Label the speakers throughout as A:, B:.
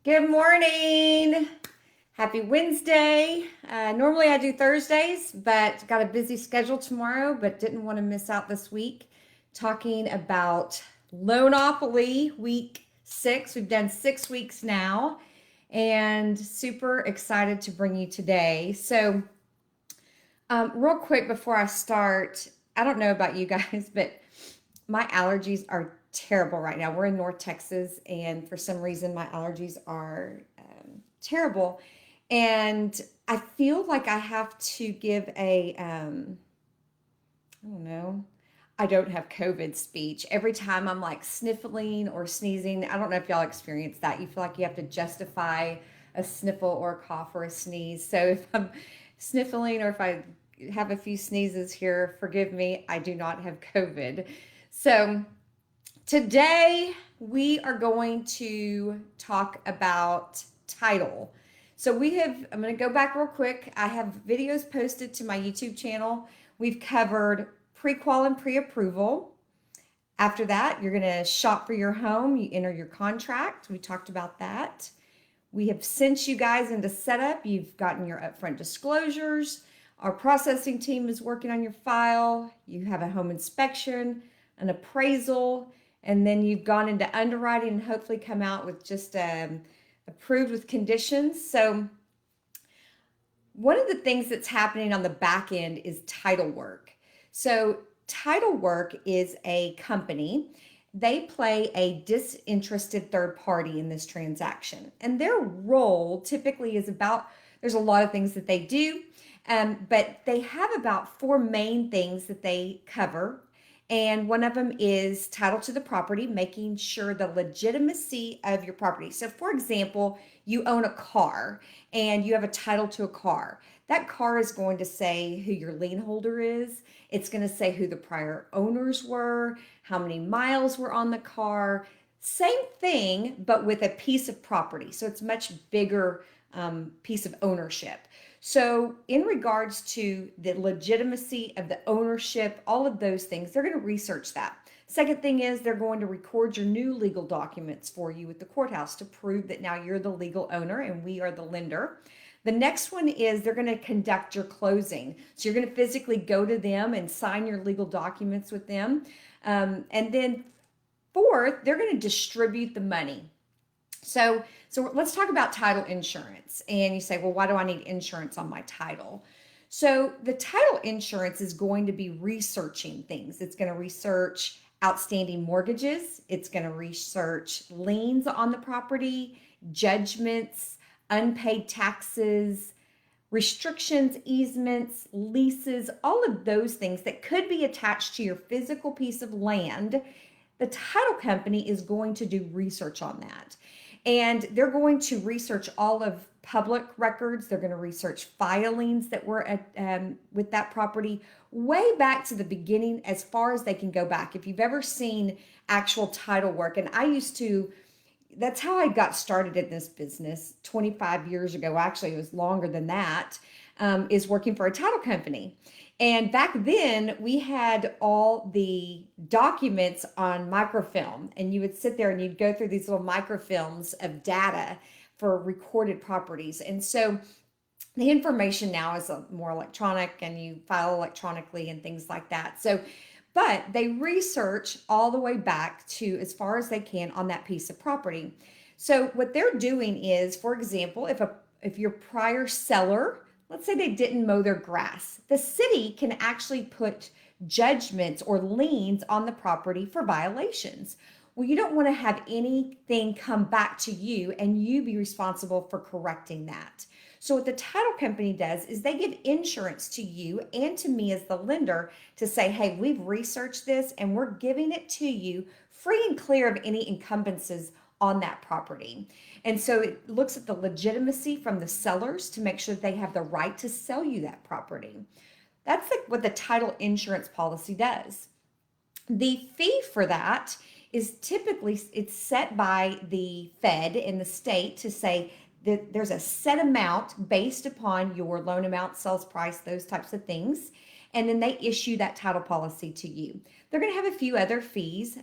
A: Good morning. Happy Wednesday. Normally I do Thursdays, but got a busy schedule tomorrow, but didn't want to miss out this week talking about LOANOPOLY week 6. We've done 6 weeks now and super excited to bring you today. Real quick before I start, I don't know about you guys, but my allergies are terrible right now. We're in North Texas, and for some reason, my allergies are terrible. And I feel like I have to give I don't know, I don't have COVID speech. Every time I'm like sniffling or sneezing, I don't know if y'all experience that. You feel like you have to justify a sniffle or a cough or a sneeze. So if I'm sniffling or if I have a few sneezes here, forgive me, I do not have COVID. So today we are going to talk about title. I'm going to go back real quick. I have videos posted to my YouTube channel. We've covered pre-qual and pre-approval. After that, you're going to shop for your home. You enter your contract. We talked about that. We have sent you guys into setup. You've gotten your upfront disclosures. Our processing team is working on your file. You have a home inspection, an appraisal, and then you've gone into underwriting and hopefully come out with just approved with conditions. So one of the things that's happening on the back end is title work. So title work is a company. They play a disinterested third party in this transaction. And their role typically is there's a lot of things that they do, but they have about four main things that they cover. And one of them is title to the property, making sure the legitimacy of your property. So for example, you own a car and you have a title to a car. That car is going to say who your lien holder is. It's going to say who the prior owners were, how many miles were on the car. Same thing, but with a piece of property. So it's much bigger piece of ownership. So in regards to the legitimacy of the ownership, all of those things, they're going to research that. Second thing is they're going to record your new legal documents for you at the courthouse to prove that now you're the legal owner and we are the lender. The next one is they're going to conduct your closing. So you're going to physically go to them and sign your legal documents with them. And then fourth, they're going to distribute the money. So let's talk about title insurance. And you say, well, why do I need insurance on my title? So the title insurance is going to be researching things. It's going to research outstanding mortgages. It's going to research liens on the property, judgments, unpaid taxes, restrictions, easements, leases, all of those things that could be attached to your physical piece of land. The title company is going to do research on that. And they're going to research all of public records. They're going to research filings that were with that property way back to the beginning as far as they can go back. If you've ever seen actual title work, and that's how I got started in this business 25 years ago. Actually, it was longer than that, is working for a title company. And back then, we had all the documents on microfilm, and you would sit there and you'd go through these little microfilms of data for recorded properties. And so the information now is more electronic, and you file electronically and things like that. But they research all the way back to as far as they can on that piece of property. So what they're doing is, for example, if your prior seller, let's say they didn't mow their grass, the city can actually put judgments or liens on the property for violations. Well, you don't want to have anything come back to you and you be responsible for correcting that. So what the title company does is they give insurance to you and to me as the lender to say, hey, we've researched this and we're giving it to you free and clear of any encumbrances on that property. And so it looks at the legitimacy from the sellers to make sure that they have the right to sell you that property. That's like what the title insurance policy does. The fee for that is typically it's set by the Fed in the state to say that there's a set amount based upon your loan amount, sales price, those types of things. And then they issue that title policy to you. They're going to have a few other fees.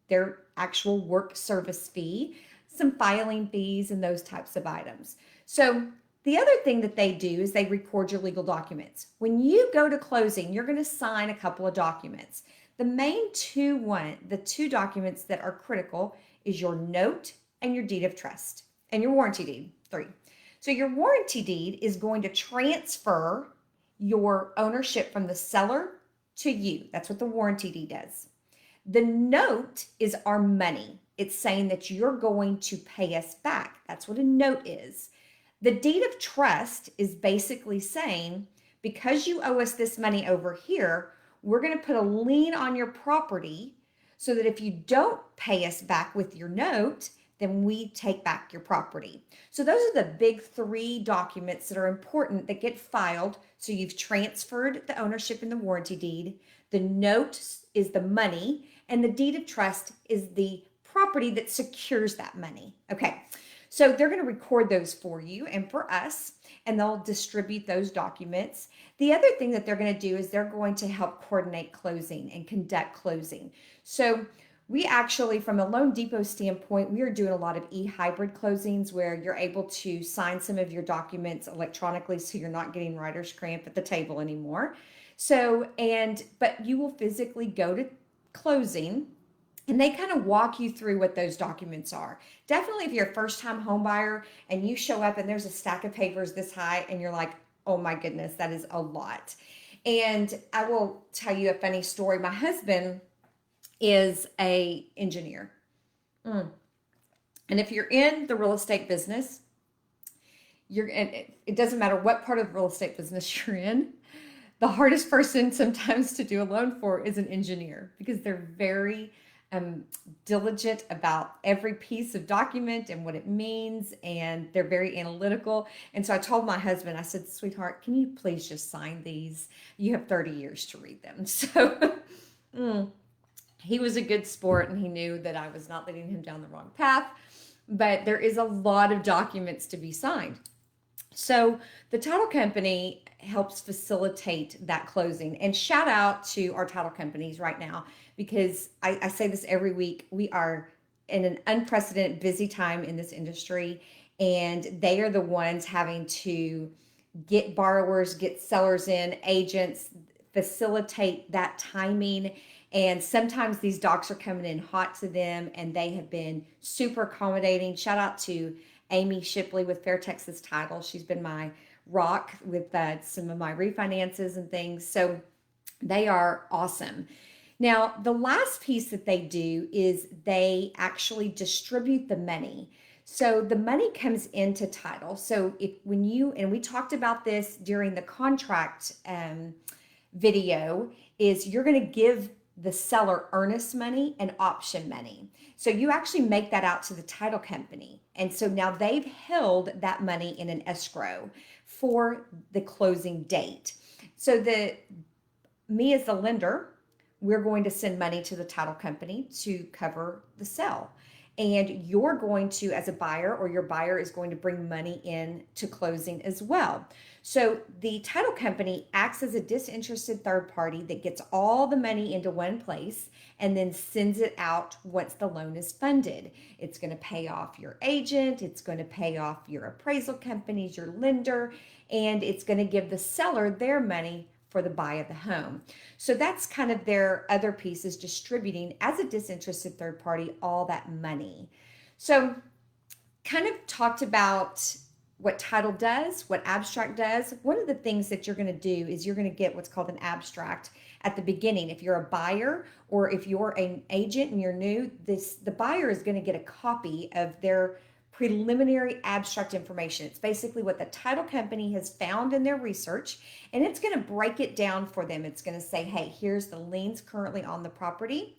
A: Their actual work service fee. some filing fees and those types of items. So the other thing that they do is they record your legal documents. When you go to closing, you're going to sign a couple of documents. The two documents that are critical is your note and your deed of trust and your warranty deed, 3. So your warranty deed is going to transfer your ownership from the seller to you. That's what the warranty deed does. The note is our money. It's saying that you're going to pay us back. That's what a note is. The deed of trust is basically saying, because you owe us this money over here, we're going to put a lien on your property so that if you don't pay us back with your note, then we take back your property. So those are the big 3 documents that are important that get filed. So you've transferred the ownership in the warranty deed. The note is the money, and the deed of trust is the property that secures that money. Okay, so they're going to record those for you and for us, and they'll distribute those documents. The other thing that they're going to do is they're going to help coordinate closing and conduct closing. So we actually, from a Loan Depot standpoint, we are doing a lot of e-hybrid closings where you're able to sign some of your documents electronically so you're not getting writer's cramp at the table anymore. But you will physically go to closing, and they kind of walk you through what those documents are. Definitely if you're a first-time home buyer and you show up and there's a stack of papers this high and you're like, oh my goodness, that is a lot. And I will tell you a funny story. My husband is an engineer. And if you're in the real estate business, it doesn't matter what part of the real estate business you're in, the hardest person sometimes to do a loan for is an engineer, because they're very diligent about every piece of document and what it means, and they're very analytical. And so I told my husband, I said, sweetheart, can you please just sign these? You have 30 years to read them. So he was a good sport, and he knew that I was not leading him down the wrong path, but there is a lot of documents to be signed. So the title company helps facilitate that closing. And shout out to our title companies right now, because I say this every week. We are in an unprecedented busy time in this industry, and they are the ones having to get borrowers, get sellers in, agents, facilitate that timing. And sometimes these docs are coming in hot to them, and they have been super accommodating. Shout out to Amy Shipley with Fair Texas Title. She's been my rock with some of my refinances and things. So they are awesome. Now, the last piece that they do is they actually distribute the money. So the money comes into title. So and we talked about this during the contract video, is you're going to give the seller earnest money and option money. So you actually make that out to the title company. And so now they've held that money in an escrow for the closing date. So me as the lender, we're going to send money to the title company to cover the sale. And you're going to, as a buyer, or your buyer is going to bring money in to closing as well. So the title company acts as a disinterested third party that gets all the money into one place and then sends it out once the loan is funded. It's going to pay off your agent, it's going to pay off your appraisal companies, your lender, and it's going to give the seller their money for the buy of the home. So that's kind of their other piece, is distributing as a disinterested third party all that money. So kind of talked about what title does, what abstract does. One of the things that you're going to do is you're going to get what's called an abstract at the beginning. If you're a buyer or if you're an agent and you're new, the buyer is going to get a copy of their preliminary abstract information. It's basically what the title company has found in their research, and it's going to break it down for them. It's going to say, hey, here's the liens currently on the property.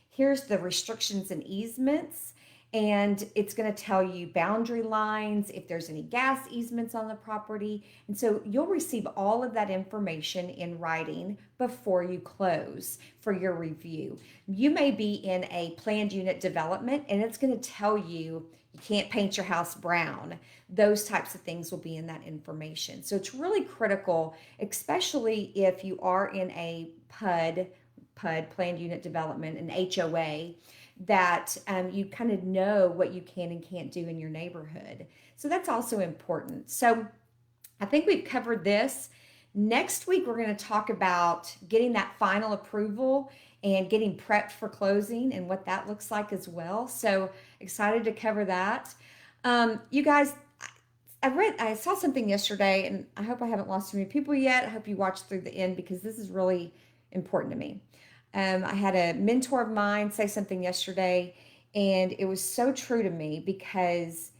A: Here's the restrictions and easements. And it's going to tell you boundary lines, if there's any gas easements on the property. And so you'll receive all of that information in writing before you close for your review. You may be in a planned unit development, and it's going to tell you can't paint your house brown. Those types of things will be in that information. So it's really critical, especially if you are in a PUD PUD, planned unit development, an HOA, that you kind of know what you can and can't do in your neighborhood. So that's also important. So I think we've covered this. Next week, we're going to talk about getting that final approval and getting prepped for closing and what that looks like as well. So excited to cover that. You guys, I saw something yesterday, and I hope I haven't lost too many people yet. I hope you watch through the end because this is really important to me. I had a mentor of mine say something yesterday, and it was so true to me because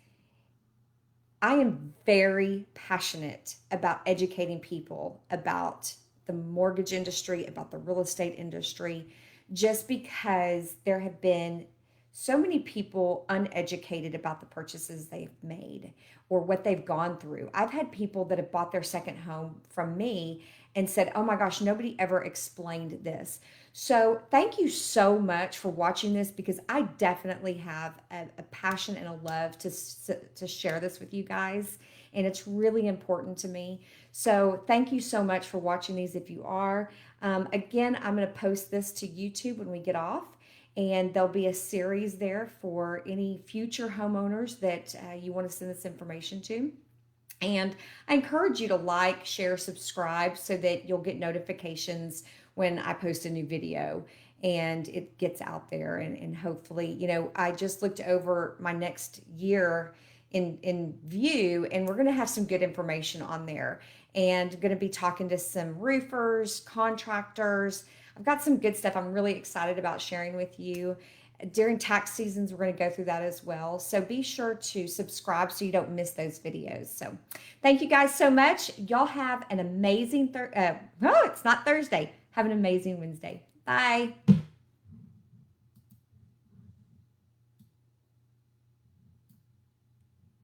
A: I am very passionate about educating people about the mortgage industry, about the real estate industry, just because there have been so many people uneducated about the purchases they've made or what they've gone through. I've had people that have bought their second home from me and said, "Oh my gosh, nobody ever explained this." So thank you so much for watching this because I definitely have a passion and a love to share this with you guys. And it's really important to me. So thank you so much for watching these if you are. Again, I'm going to post this to YouTube when we get off. And there'll be a series there for any future homeowners that you want to send this information to. And I encourage you to like, share, subscribe so that you'll get notifications when I post a new video and it gets out there. And hopefully, you know, I just looked over my next year in view, and we're going to have some good information on there. And going to be talking to some roofers, contractors. I've got some good stuff I'm really excited about sharing with you. During tax seasons, we're going to go through that as well. So be sure to subscribe so you don't miss those videos. So thank you guys so much. Y'all have an amazing, it's not Thursday. Have an amazing Wednesday. Bye.